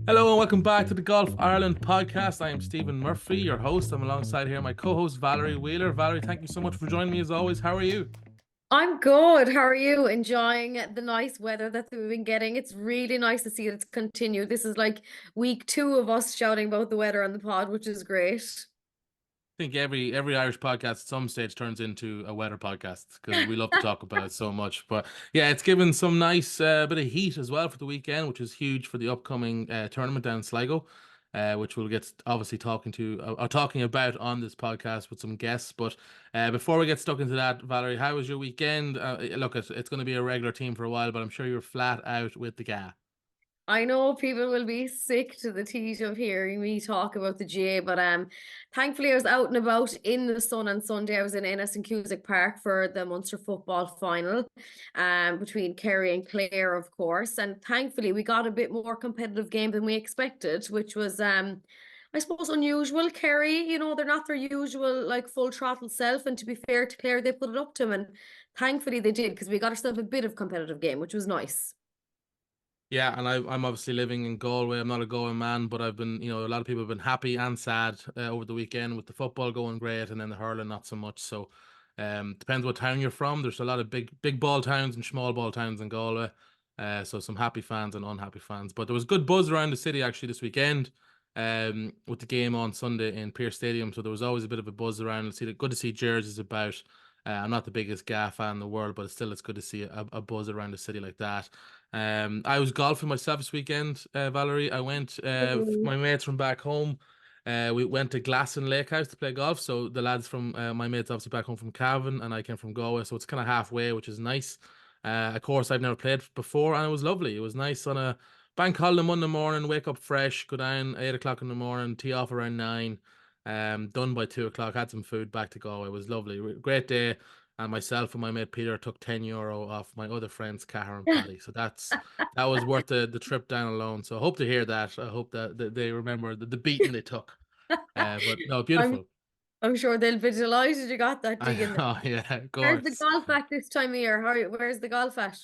Hello and welcome back to the Golf Ireland podcast. I am Stephen Murphy, your host. I'm alongside here my co-host Valerie Wheeler. Valerie, thank you so much for joining me as always. How are you? I'm good. How are you? Enjoying the nice weather that we've been getting. It's really nice to see it's continued. This is like week two of us shouting about the weather on the pod, which is great. I think every Irish podcast at some stage turns into a weather podcast because we love to talk about it so much. But yeah, it's given some nice bit of heat as well for the weekend, which is huge for the upcoming tournament down in Sligo, which we'll get obviously talking about on this podcast with some guests. But before we get stuck into that, Valerie, how was your weekend? Look, it's going to be a regular team for a while, but I'm sure you're flat out with the GA. I know people will be sick to the teeth of hearing me talk about the GA, but thankfully I was out and about in the sun on Sunday. I was in Ennis and Cusack Park for the Munster football final, between Kerry and Clare, of course. And thankfully we got a bit more competitive game than we expected, which was I suppose unusual. Kerry, they're not their usual like full throttle self, and to be fair to Clare, they put it up to them, and thankfully they did because we got ourselves a bit of competitive game, which was nice. Yeah, and I'm obviously living in Galway. I'm not a Galway man, but I've been, a lot of people have been happy and sad over the weekend with the football going great and then the hurling not so much. So, depends what town you're from. There's a lot of big ball towns and small ball towns in Galway. So some happy fans and unhappy fans. But there was good buzz around the city actually this weekend, with the game on Sunday in Pearse Stadium. So there was always a bit of a buzz around. Good to see jerseys about. I'm not the biggest GA fan in the world, but it's good to see a buzz around the city like that. I was golfing myself this weekend, Valerie. I went, my mates from back home. We went to Glasson Lake House to play golf. So the lads from my mates obviously back home from Cavan, and I came from Galway, so it's kind of halfway, which is nice. A course I've never played before, and it was lovely. It was nice on a bank holiday Monday morning. Wake up fresh, go down 8 o'clock in the morning, tee off around 9. Done by 2 o'clock. Had some food back to Galway. It was lovely, great day. And myself and my mate Peter took €10 off my other friends, Cahar and Paddy. So that was worth the trip down alone. So I hope to hear that. I hope that they remember the beating they took. But no, I'm beautiful. I'm sure they'll be delighted you got that dig in there. Oh yeah, of Where's the course. golf at this time of year? Where's the golf at?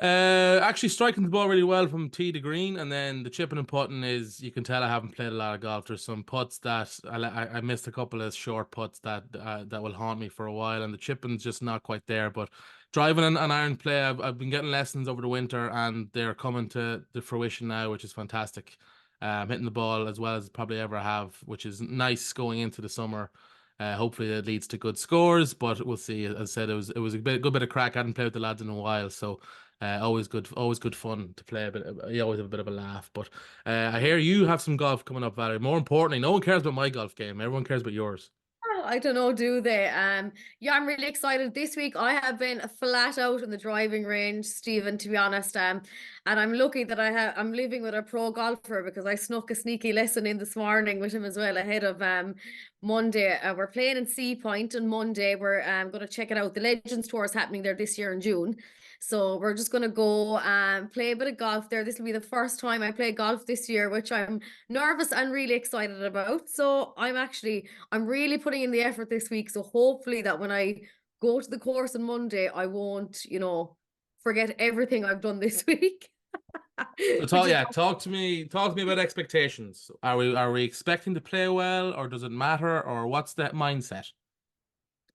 Actually striking the ball really well from tee to green, and then the chipping and putting is you can tell I haven't played a lot of golf. There's some putts that I missed a couple of short putts that will haunt me for a while, and the chipping's just not quite there. But driving and iron play, I've been getting lessons over the winter, and they're coming to the fruition now, which is fantastic. Hitting the ball as well as probably ever have, which is nice going into the summer. Hopefully it leads to good scores, but we'll see. As I said, it was a good bit of crack. I hadn't played with the lads in a while, so always good fun to play a bit. You always have a bit of a laugh. But I hear you have some golf coming up, Valerie. More importantly, no one cares about my golf game. Everyone cares about yours. Oh, I don't know, do they? Yeah, I'm really excited. This week I have been flat out in the driving range, Stephen, to be honest. And I'm lucky that I'm living with a pro golfer because I snuck a sneaky lesson in this morning with him as well ahead of Monday. We're playing in Sea Point on Monday. We're going to check it out. The Legends Tour is happening there this year in June. So we're just going to go play a bit of golf there. This will be the first time I play golf this year, which I'm nervous and really excited about. So I'm really putting in the effort this week. So hopefully that when I go to the course on Monday, I won't, forget everything I've done this week. So Which talk is yeah, talk to me about expectations. Are we expecting to play well, or does it matter, or what's that mindset?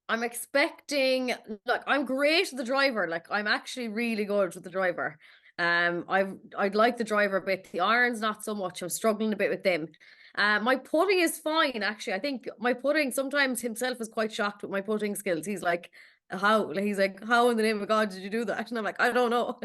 I'm expecting, like, I'm great at the driver. Like, I'm actually really good with the driver. I'd like the driver a bit. The irons, not so much. I'm struggling a bit with them. My putting is fine, actually. I think my putting sometimes himself is quite shocked with my putting skills. He's like, how? He's like, how in the name of God did you do that? And I'm like, I don't know.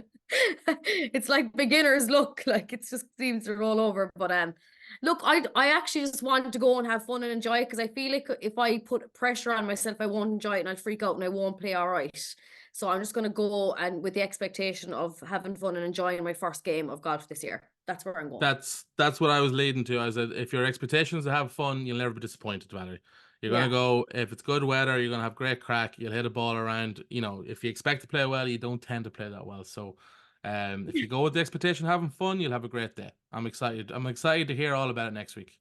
It's like beginner's luck. Like it just seems to roll over. But look, I actually just want to go and have fun and enjoy it because I feel like if I put pressure on myself, I won't enjoy it and I'll freak out and I won't play all right. So I'm just gonna go and with the expectation of having fun and enjoying my first game of golf this year. That's where I'm going. That's what I was leading to. I said, if your expectations to have fun, you'll never be disappointed, Valerie. You're gonna Yeah. go if it's good weather, you're gonna have great crack. You'll hit a ball around. If you expect to play well, you don't tend to play that well. So, if you go with the expectation of having fun, you'll have a great day. I'm excited. I'm excited to hear all about it next week.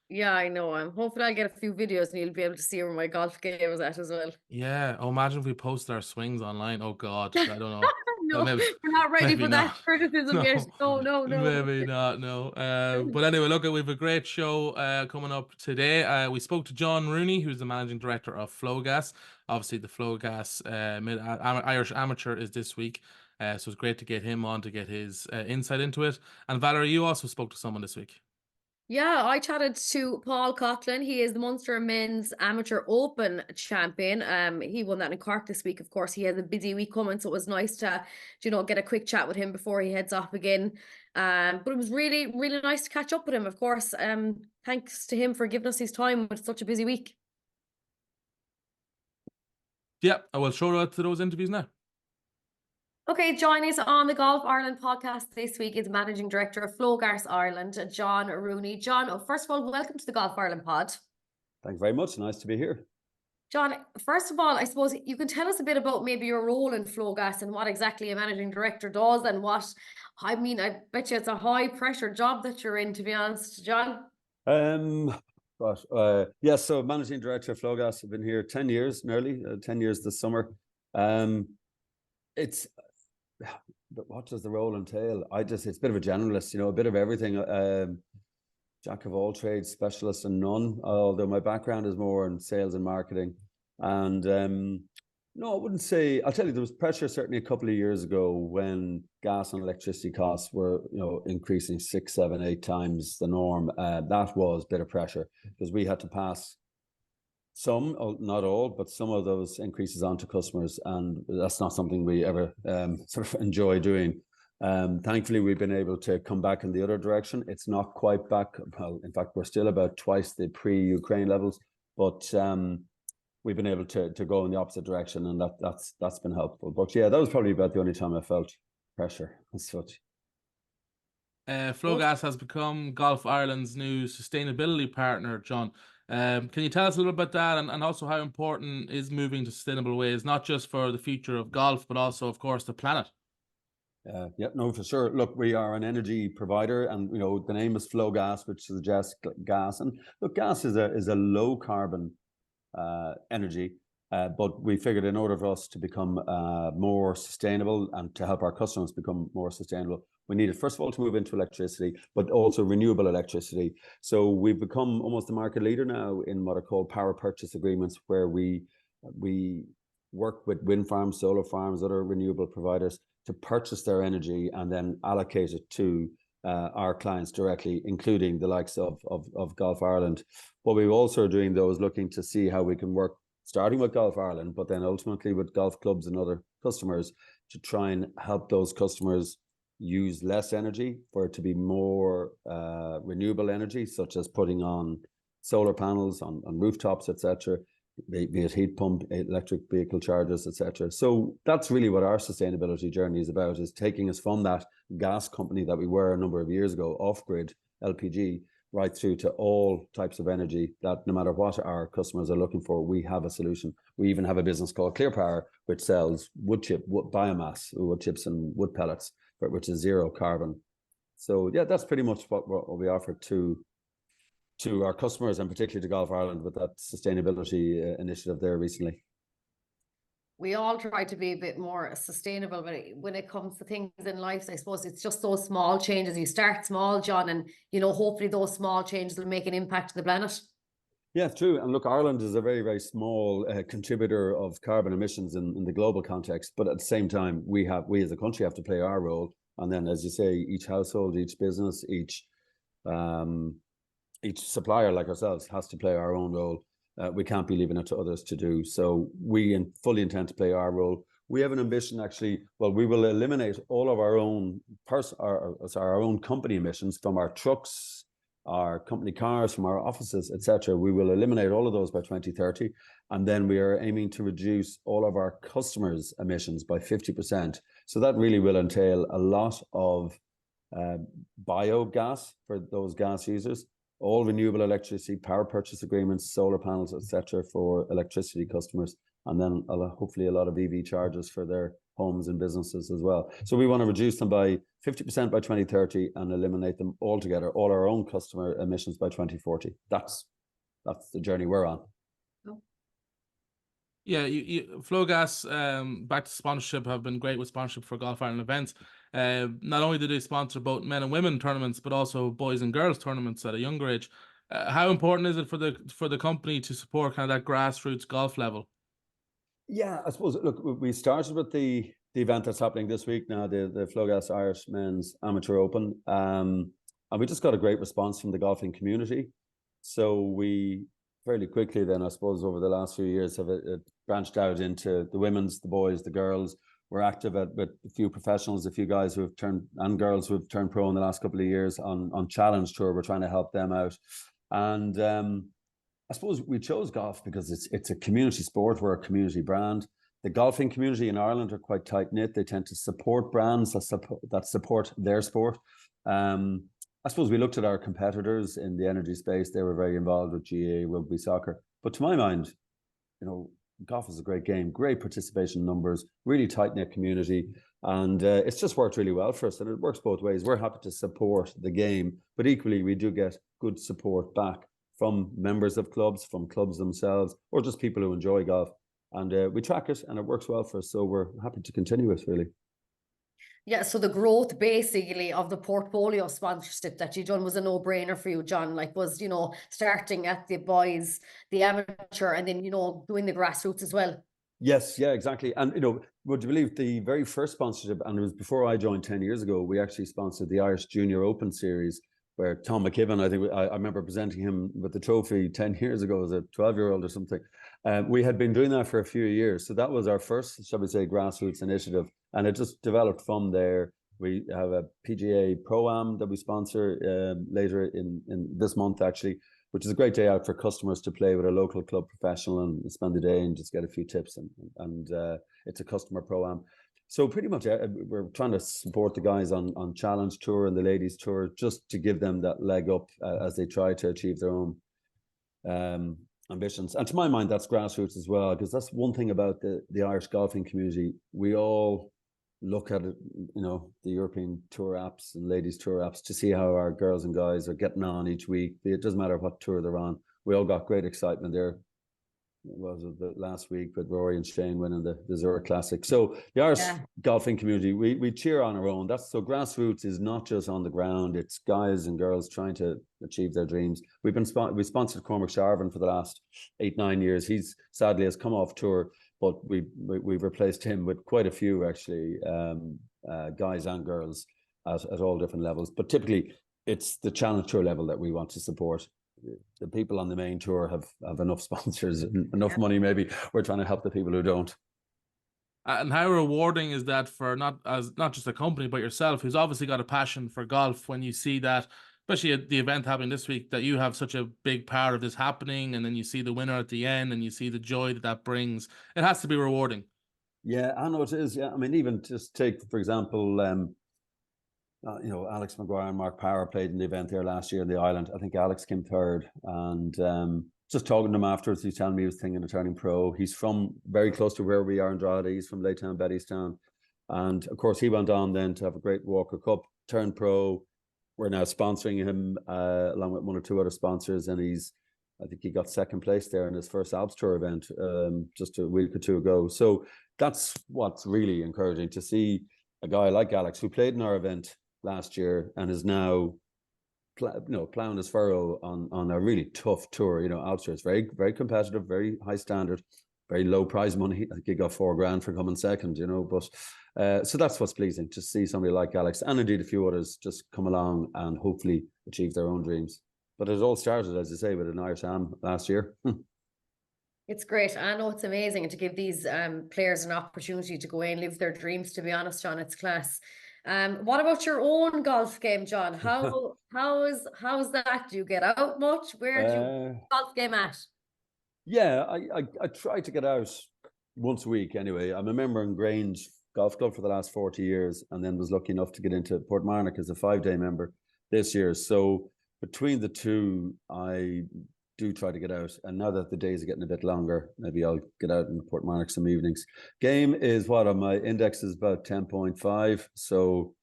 Yeah, I know. I'm hoping I'll get a few videos and you'll be able to see where my golf game is at as well. Yeah. Oh, imagine if we post our swings online. Oh God, I don't know. Well, No, maybe, we're not ready maybe for that not. criticism yet. No, No, no, no. maybe not. No. But anyway, look, we have a great show coming up today. We spoke to John Rooney, who's the managing director of Flogas. Obviously, the Flogas Irish Amateur is this week. So it's great to get him on to get his insight into it. And Valerie, you also spoke to someone this week. Yeah, I chatted to Paul Coughlan. He is the Munster Men's Amateur Open champion. He won that in Cork this week. Of course, he has a busy week coming, so it was nice to, get a quick chat with him before he heads off again. But it was really, really nice to catch up with him. Of course, thanks to him for giving us his time with such a busy week. Yeah, I will show out to those interviews now. Okay, joining us on the Golf Ireland podcast this week is Managing Director of Flogas Ireland, John Rooney. John, first of all, welcome to the Golf Ireland pod. Thanks very much. Nice to be here. John, first of all, I suppose you can tell us a bit about maybe your role in Flogas and what exactly a managing director does and I bet you it's a high pressure job that you're in, to be honest, John. So managing director of Flogas, I've been here 10 years, nearly 10 years this summer. What does the role entail? It's a bit of a generalist, a bit of everything. Jack of all trades, specialist in none, although my background is more in sales and marketing. And no, I wouldn't say, I'll tell you, there was pressure certainly a couple of years ago when gas and electricity costs were, increasing 6, 7, 8 times the norm. That was a bit of pressure because we had to pass some, not all, but some of those increases onto customers. And that's not something we ever sort of enjoy doing. Thankfully, we've been able to come back in the other direction. It's not quite back. Well, in fact, we're still about twice the pre-Ukraine levels, but we've been able to go in the opposite direction, and that's been helpful. But yeah, that was probably about the only time I felt pressure as such. Flogas has become Golf Ireland's new sustainability partner, John. Can you tell us a little about that and also how important is moving to sustainable ways, not just for the future of golf, but also, of course, the planet? For sure. Look, we are an energy provider, and the name is Flogas, which suggests gas. And look, gas is a low carbon energy, but we figured in order for us to become more sustainable and to help our customers become more sustainable, we needed, first of all, to move into electricity, but also renewable electricity. So we've become almost the market leader now in what are called power purchase agreements, where we work with wind farms, solar farms, other renewable providers to purchase their energy and then allocate it to our clients directly, including the likes of Golf Ireland. What we also are doing, though, is looking to see how we can work, starting with Golf Ireland, but then ultimately with golf clubs and other customers, to try and help those customers use less energy for it to be more renewable energy, such as putting on solar panels on rooftops, etc., be it heat pump, electric vehicle chargers, etc. So that's really what our sustainability journey is about, is taking us from that gas company that we were a number of years ago, off-grid LPG, right through to all types of energy that no matter what our customers are looking for, we have a solution. We even have a business called Clear Power, which sells wood biomass, wood chips and wood pellets, which is zero carbon. So yeah, that's pretty much what we offer to our customers, and particularly to Golf Ireland with that sustainability initiative there recently. We all try to be a bit more sustainable when it comes to things in life. I suppose it's just those small changes. You start small, John, and hopefully those small changes will make an impact to the planet. Yeah, true. And look, Ireland is a very, very small contributor of carbon emissions in the global context. But at the same time, we as a country have to play our role. And then, as you say, each household, each business, each supplier like ourselves has to play our own role. We can't be leaving it to others to do. So we fully intend to play our role. We have an ambition, actually. Well, we will eliminate all of our own our own company emissions from our trucks, our company cars, from our offices, etc. We will eliminate all of those by 2030. And then we are aiming to reduce all of our customers' emissions by 50%. So that really will entail a lot of biogas for those gas users, all renewable electricity, power purchase agreements, solar panels, etc. for electricity customers, and then hopefully a lot of EV chargers for their homes and businesses as well. So we want to reduce them by 50% by 2030 and eliminate them altogether, all our own customer emissions by 2040. That's the journey we're on. Yeah, Flogas, back to sponsorship, have been great with sponsorship for Golf Ireland events. Not only do they sponsor both men and women tournaments, but also boys and girls tournaments at a younger age. How important is it for the company to support kind of that grassroots golf level? Yeah, I suppose. Look, we started with the event that's happening this week now, the Flogas Irish Men's Amateur Open, and we just got a great response from the golfing community. So we fairly quickly then, I suppose, over the last few years, have it branched out into the women's, the boys, the girls. We're active with a few professionals, a few guys who have turned, and girls who have turned pro in the last couple of years on Challenge Tour. We're trying to help them out, and I suppose we chose golf because it's a community sport. We're a community brand. The golfing community in Ireland are quite tight knit. They tend to support brands that support their sport. I suppose we looked at our competitors in the energy space. They were very involved with GA, rugby, soccer. But to my mind, golf is a great game, great participation numbers, really tight knit community, and it's just worked really well for us. And it works both ways. We're happy to support the game, but equally we do get good support back from members of clubs, from clubs themselves, or just people who enjoy golf. And we track it, and it works well for us. So we're happy to continue it, really. Yeah, so the growth basically of the portfolio sponsorship that you done was a no-brainer for you, John. Like, was, starting at the boys, the amateur, and then, doing the grassroots as well. Yes, yeah, exactly. And, would you believe the very first sponsorship, and it was before I joined 10 years ago, we actually sponsored the Irish Junior Open Series, where Tom McKibben, I remember presenting him with the trophy 10 years ago as a 12-year-old or something. We had been doing that for a few years. So that was our first, shall we say, grassroots initiative. And it just developed from there. We have a PGA Pro-Am that we sponsor later in this month, actually, which is a great day out for customers to play with a local club professional and spend the day and just get a few tips. And it's a customer Pro-Am. So pretty much we're trying to support the guys on Challenge Tour and the Ladies Tour, just to give them that leg up as they try to achieve their own ambitions. And to my mind, that's grassroots as well, because that's one thing about the Irish golfing community. We all look at it, the European Tour apps and Ladies Tour apps to see how our girls and guys are getting on each week. It doesn't matter what tour they're on. We all got great excitement there. Was it the last week with Rory and Shane winning the Zurich Classic? So the Irish golfing community, we cheer on our own. So grassroots is not just on the ground; it's guys and girls trying to achieve their dreams. We sponsored Cormac Sharvin for the last 8-9 years. He's sadly has come off tour, but we've replaced him with quite a few actually, guys and girls at all different levels. But typically, it's the Challenge Tour level that we want to support. The people on the main tour have enough sponsors, enough money. Maybe we're trying to help the people who don't. And how rewarding is that for not just a company, but yourself, who's obviously got a passion for golf, when you see that, especially at the event happening this week, that you have such a big part of this happening, and then you see the winner at the end and you see the joy that brings. It has to be rewarding. Yeah, I know it is. Yeah, I mean, even just take, for example, Alex Maguire and Mark Power played in the event there last year in the Island. I think Alex came third, and just talking to him afterwards, he's telling me he was thinking of turning pro. He's from very close to where we are in Drogheda. He's from Laytown, Bettystown. And of course, he went on then to have a great Walker Cup, turned pro. We're now sponsoring him along with one or two other sponsors, and I think he got second place there in his first Alps Tour event just a week or two ago. So that's what's really encouraging, to see a guy like Alex, who played in our event last year and is now plowing his furrow on a really tough tour. Alps Tour is very, very competitive, very high standard, very low prize money. I think he got $4,000 for coming second, but so that's what's pleasing, to see somebody like Alex, and indeed a few others, just come along and hopefully achieve their own dreams. But it all started, as you say, with an Irish Am last year. It's great. I know it's amazing, and to give these players an opportunity to go in, live their dreams, to be honest, John, it's class. What about your own golf game, John? How's that? Do you get out much? Where do you golf game at? Yeah, I try to get out once a week anyway. I'm a member in Grange Golf Club for the last 40 years, and then was lucky enough to get into Portmarnock as a 5-day member this year. So between the two, I do try to get out. And now that the days are getting a bit longer, maybe I'll get out in Portmarnock some evenings. Game is what on my index is about 10.5. So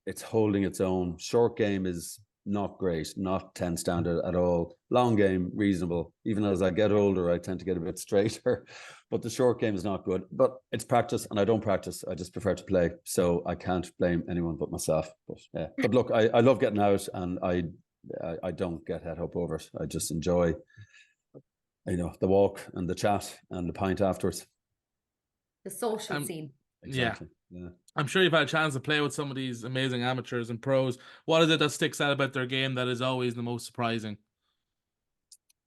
it's holding its own. Short game is not great, not 10 standard at all. Long game, reasonable. Even as I get older, I tend to get a bit straighter. But the short game is not good. But it's practice, and I don't practice. I just prefer to play. So I can't blame anyone but myself. But yeah. But look, I love getting out, and I don't get head up over it. I just enjoy, the walk and the chat and the pint afterwards. The social scene. Exactly. Yeah. I'm sure you've had a chance to play with some of these amazing amateurs and pros. What is it that sticks out about their game that is always the most surprising?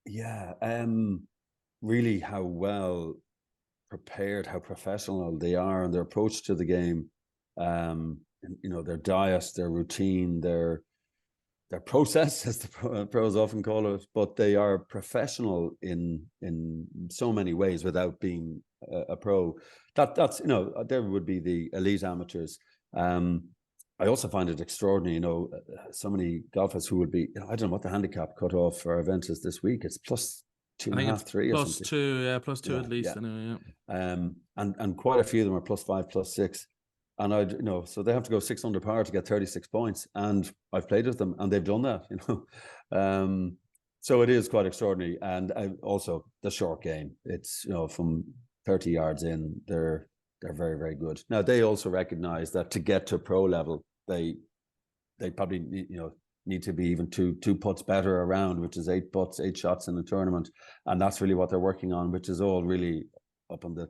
Yeah, really how well prepared, how professional they are, and their approach to the game. Their diet, their routine, their process, as the pros often call it. But they are professional in so many ways without being a pro. That's there would be the elite amateurs. I also find it extraordinary, so many golfers who would be, I don't know what the handicap cut off for our event is this week. It's plus 2.5, 3 or something. Plus two at least. Anyway, and quite a few of them are +5, +6. And so they have to go 6 under par to get 36 points. And I've played with them, and they've done that, So it is quite extraordinary. And also the short game. It's, from 30 yards in, they're very, very good. Now, they also recognize that to get to pro level, they probably need to be even two putts better around, which is 8 putts, 8 shots in the tournament. And that's really what they're working on, which is all really up on the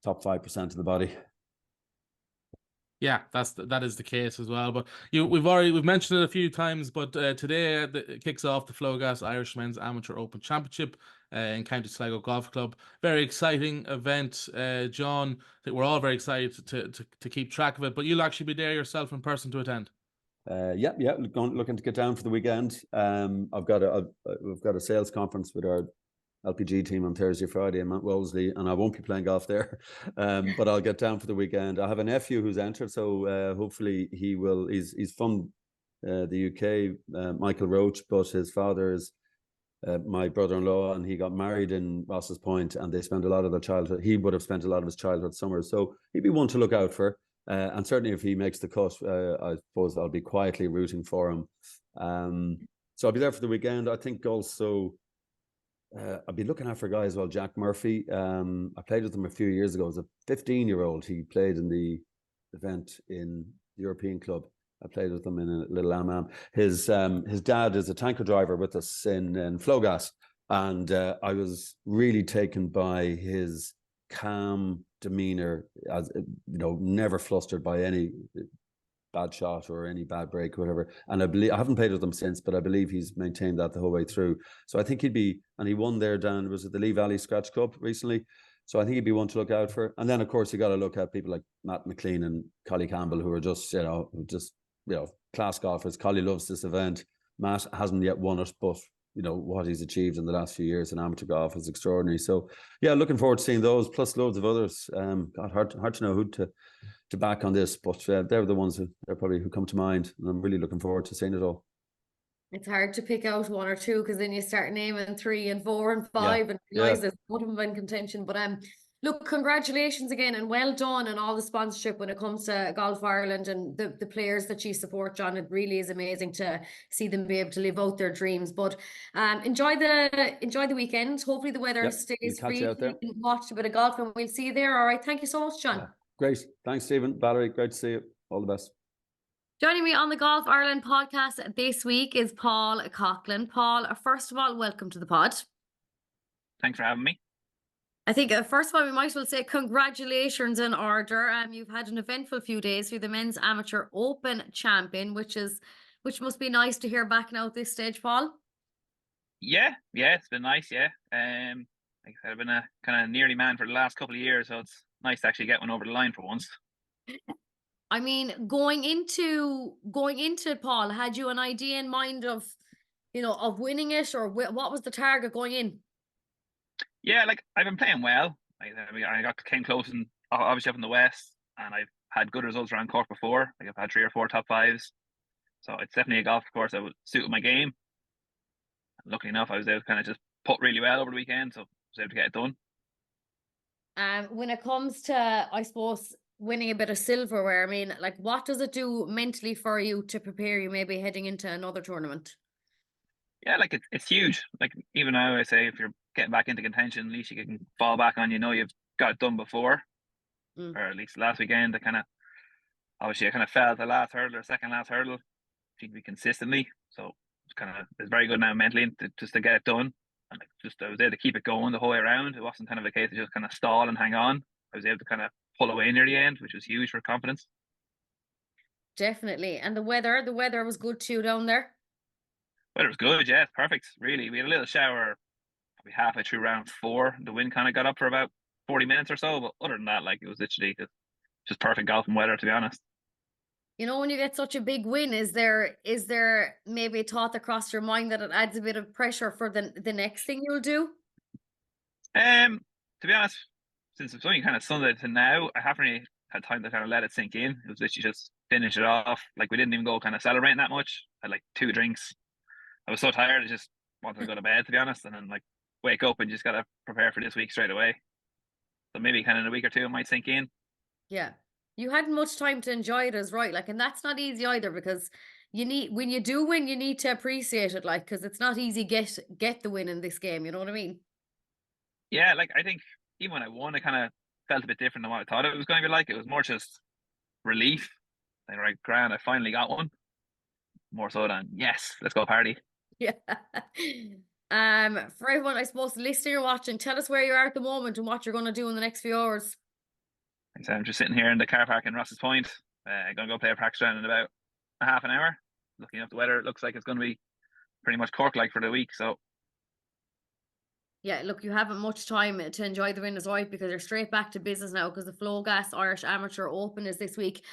top 5% of the body. Yeah, that is the case as well. But we've mentioned it a few times. But today it kicks off the Flogas Irish Men's Amateur Open Championship in County Sligo Golf Club. Very exciting event, John. I think we're all very excited to keep track of it. But you'll actually be there yourself in person to attend. Yeah. Looking to get down for the weekend. We've got a sales conference with our LPG team on Thursday, Friday in Mount Wolseley, and I won't be playing golf there, but I'll get down for the weekend. I have a nephew who's entered, so hopefully he will. He's from the UK, Michael Roach, but his father is my brother-in-law, and he got married in Ross's Point, and they spent a lot of their childhood. He would have spent a lot of his childhood summers, so he'd be one to look out for. And certainly, if he makes the cut, I suppose I'll be quietly rooting for him. So I'll be there for the weekend. I think also. I've been looking out for a guy as well, Jack Murphy. I played with him a few years ago. As a 15-year-old, he played in the event in the European Club. I played with him in a little am. His dad is a tanker driver with us in Flogas, and I was really taken by his calm demeanor, as never flustered by any bad shot or any bad break or whatever. And I haven't played with him since, but I believe he's maintained that the whole way through. So I think he won there down, was it the Lee Valley Scratch Cup recently? So I think he'd be one to look out for. And then of course you got to look at people like Matt McLean and Collie Campbell, who are just, class golfers. Collie loves this event. Matt hasn't yet won it, but what he's achieved in the last few years in amateur golf is extraordinary. So yeah, looking forward to seeing those, plus loads of others. Hard to know who to back on this, but they're the ones who come to mind, and I'm really looking forward to seeing it all. It's hard to pick out one or two, because then you start naming 3 and 4 and 5 and realize there's one of them in contention. But look, congratulations again, and well done on all the sponsorship when it comes to Golf Ireland and the players that you support, John. It really is amazing to see them be able to live out their dreams. But enjoy the weekend. Hopefully the weather stays free. You can watch a bit of golf, and we'll see you there. All right, thank you so much, John. Yeah. Great. Thanks, Stephen. Valerie, great to see you. All the best. Joining me on the Golf Ireland podcast this week is Paul Coughlan. Paul, first of all, welcome to the pod. Thanks for having me. I think first of all, we might as well say congratulations in order. You've had an eventful few days. You're the Men's Amateur Open champion, which must be nice to hear back now at this stage, Paul. Yeah, it's been nice. Yeah, like I said, I've been a kind of nearly man for the last couple of years, so it's nice to actually get one over the line for once. I mean, going into Paul, had you an idea in mind of winning it, or what was the target going in? Yeah, like I've been playing well. I came close, and obviously up in the west, and I've had good results around Cork before. Like I've had 3 or 4 top 5s, so it's definitely a golf course that would suit my game. And luckily enough, I was able to kind of just putt really well over the weekend, so I was able to get it done. When it comes to, I suppose, winning a bit of silverware. I mean, like, what does it do mentally for you to prepare you maybe heading into another tournament? Yeah, like it's huge. Like even now, I say if you're getting back into contention, at least you can fall back on. You know, you've got it done before, Mm. or at least last weekend. I kind of fell at the last hurdle or second last hurdle. Seemed to be consistently, so it's very good now mentally just to get it done. And like just I was able to keep it going the whole way around. It wasn't kind of a case of just kind of stall and hang on. I was able to kind of pull away near the end, which was huge for confidence. Definitely. And the weather was good too down there. Weather was good, yeah, it's perfect. Really, we had a little shower probably halfway through round four. The wind kind of got up for about 40 minutes or so, but other than that, like it was literally just perfect golfing weather, to be honest. You know, when you get such a big win, is there maybe a thought that crossed your mind that it adds a bit of pressure for the next thing you'll do? Um, to be honest, since it's only kind of Sunday to now, I haven't really had time to kind of let it sink in. It was literally just finish it off. Like we didn't even go kind of celebrating that much. I had like 2 drinks. I was so tired, I just wanted to go to bed, to be honest, and then like wake up and just gotta prepare for this week straight away. So maybe kind of in a week or two it might sink in. Yeah. You hadn't much time to enjoy it as right. Like, and that's not easy either because when you do win, you need to appreciate it, like, because it's not easy get the win in this game, you know what I mean? Yeah, like I think even when I won, it kind of felt a bit different than what I thought it was going to be like. It was more just relief. Like, right, grand, I finally got one. More so than yes, let's go party. Yeah. For everyone, I suppose, listening or watching, tell us where you are at the moment and what you're going to do in the next few hours. So I'm just sitting here in the car park in Ross's Point. I'm gonna go play a practice round in about a half an hour. Looking at the weather, it looks like it's going to be pretty much Cork like for the week. So Yeah, look, you haven't much time to enjoy the win as right because you're straight back to business now because the Flogas Irish Amateur Open is this week.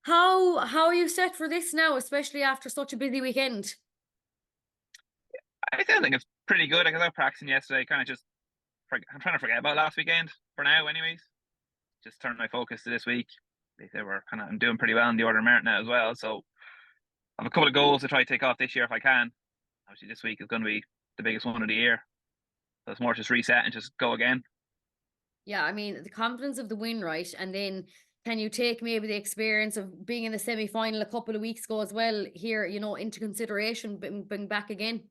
How are you set for this now, especially after such a busy weekend? I still think it's pretty good. I was out practicing yesterday, kind of I'm trying to forget about last weekend for now, anyways. Just turn my focus to this week. I'm doing pretty well in the order of merit now as well. So I have a couple of goals to try to take off this year if I can. Obviously, this week is going to be the biggest one of the year. So it's more just reset and just go again. Yeah, I mean, the confidence of the win, right? And then can you take maybe the experience of being in the semi-final a couple of weeks ago as well here, into consideration, bring back again?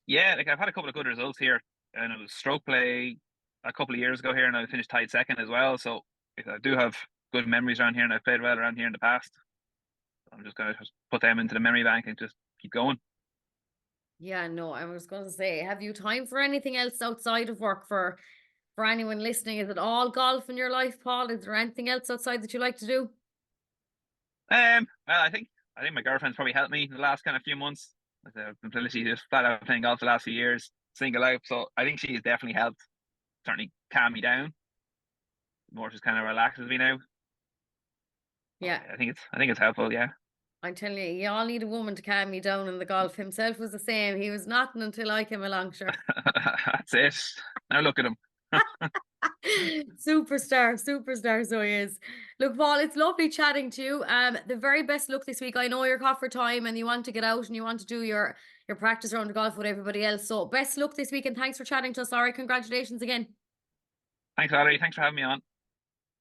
Yeah, like I've had a couple of good results here, and it was stroke play a couple of years ago here, and I finished tied second as well. So I do have good memories around here, and I've played well around here in the past. I'm just going to put them into the memory bank and just keep going. Yeah, no, I was going to say, have you time for anything else outside of work for anyone listening? Is it all golf in your life, Paul? Is there anything else outside that you like to do? Well, I think my girlfriend's probably helped me in the last kind of few months. I've been literally just flat out playing golf the last few years, single out. So I think she has definitely helped, certainly calm me down. More just kind of relaxes me now. Yeah. I think it's helpful. Yeah. I'm telling you all need a woman to calm you down in the golf. Himself was the same. He was nothing until I came along, sure. That's it. Now look at him. Superstar, so he is. Look, Paul, it's lovely chatting to you. The very best luck this week. I know you're caught for time and you want to get out and you want to do your practice around the golf with everybody else. So best luck this week and thanks for chatting to us. Sorry, congratulations again. Thanks, Valerie. Thanks for having me on.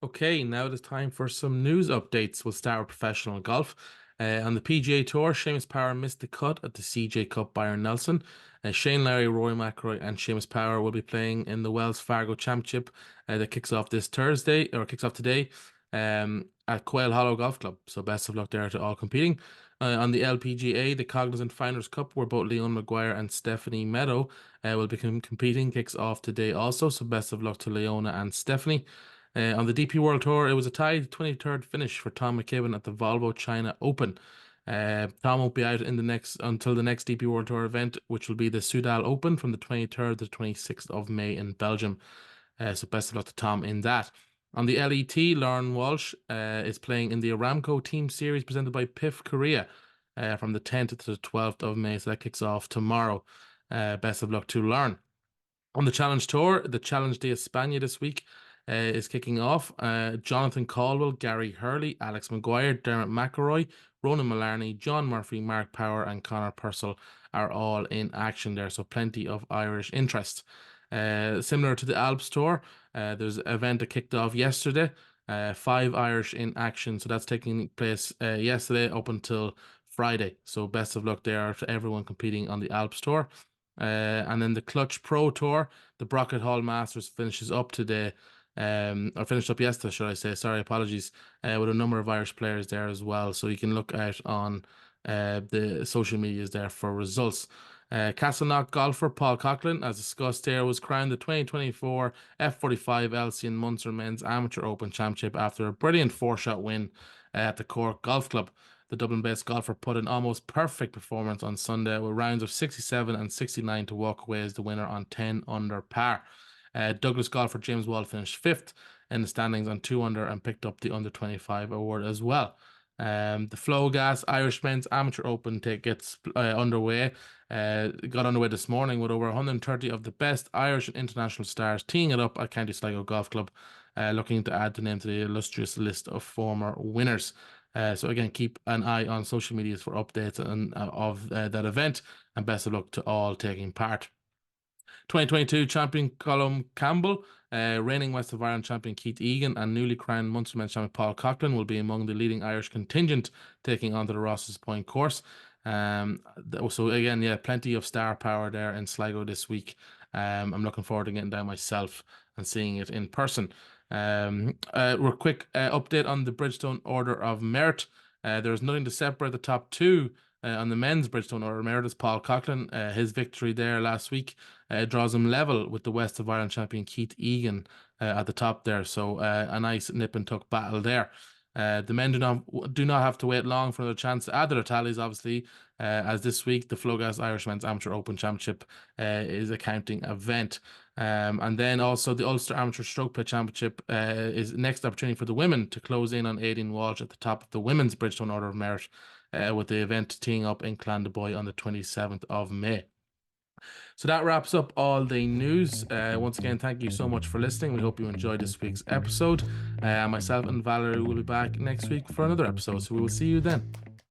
Okay, now it is time for some news updates. We'll start with professional golf. On the PGA Tour, Seamus Power missed the cut at the CJ Cup Byron Nelson. Shane Lowry, Rory McIlroy and Seamus Power will be playing in the Wells Fargo Championship that kicks off today at Quail Hollow Golf Club. So best of luck there to all competing. On the LPGA, the Cognizant Founders Cup, where both Leon Maguire and Stephanie Meadow will be competing, kicks off today also. So best of luck to Leona and Stephanie. On the DP World Tour, it was a tied 23rd finish for Tom McKibben at the Volvo China Open. Tom won't be out until the next DP World Tour event, which will be the Soudal Open from the 23rd to 26th of May in Belgium. So best of luck to Tom in that. On the LET, Lauren Walsh is playing in the Aramco Team Series presented by PIF Korea from the 10th to the 12th of May. So that kicks off tomorrow. Best of luck to Lauren. On the Challenge Tour, the Challenge de España this week is kicking off. Jonathan Caldwell, Gary Hurley, Alex Maguire, Dermot McElroy, Ronan Mullarney, John Murphy, Mark Power and Conor Purcell are all in action there. So plenty of Irish interest. Similar to the Alps Tour, there's an event that kicked off yesterday. 5 Irish in action. So that's taking place yesterday up until Friday. So best of luck there to everyone competing on the Alps Tour. And then the Clutch Pro Tour, the Brocket Hall Masters finishes up today. Or finished up yesterday, should I say? Sorry, apologies. With a number of Irish players there as well. So you can look out on the social medias there for results. Castleknock golfer Paul Coughlan, as discussed here, was crowned the 2024 F45 LC and Munster Men's Amateur Open Championship after a brilliant 4-shot win at the Cork Golf Club. The Dublin-based golfer put an almost perfect performance on Sunday with rounds of 67 and 69 to walk away as the winner on 10 under par. Douglas golfer James Wall finished 5th in the standings on 2 under and picked up the under 25 award as well. The Flogas Irish Men's Amateur Open gets underway. Got underway this morning with over 130 of the best Irish and international stars teeing it up at County Sligo Golf Club, looking to add the name to the illustrious list of former winners. So again, keep an eye on social medias for updates of that event, and best of luck to all taking part. 2022 champion Colm Campbell, reigning West of Ireland champion Keith Egan, and newly crowned Munster Men's champion Paul Coughlan will be among the leading Irish contingent taking on to the Ross's Point course. So again, yeah, plenty of star power there in Sligo this week. I'm looking forward to getting down myself and seeing it in person. Real quick update on the Bridgestone Order of Merit. There's nothing to separate the top 2 on the men's Bridgestone Order of Merit is Paul Coughlan. His victory there last week draws him level with the West of Ireland champion Keith Egan at the top there. So a nice nip and tuck battle there. The men do not have to wait long for another chance to add to their tallies, obviously, as this week the Flogas Irish Men's Amateur Open Championship is a counting event. And then also the Ulster Amateur Stroke Play Championship is next opportunity for the women to close in on Aidan Walsh at the top of the women's Bridgestone Order of Merit, with the event teeing up in Clandeboy on the 27th of May. So that wraps up all the news. Once again, thank you so much for listening. We hope you enjoyed this week's episode. Myself and Valerie will be back next week for another episode, so we will see you then.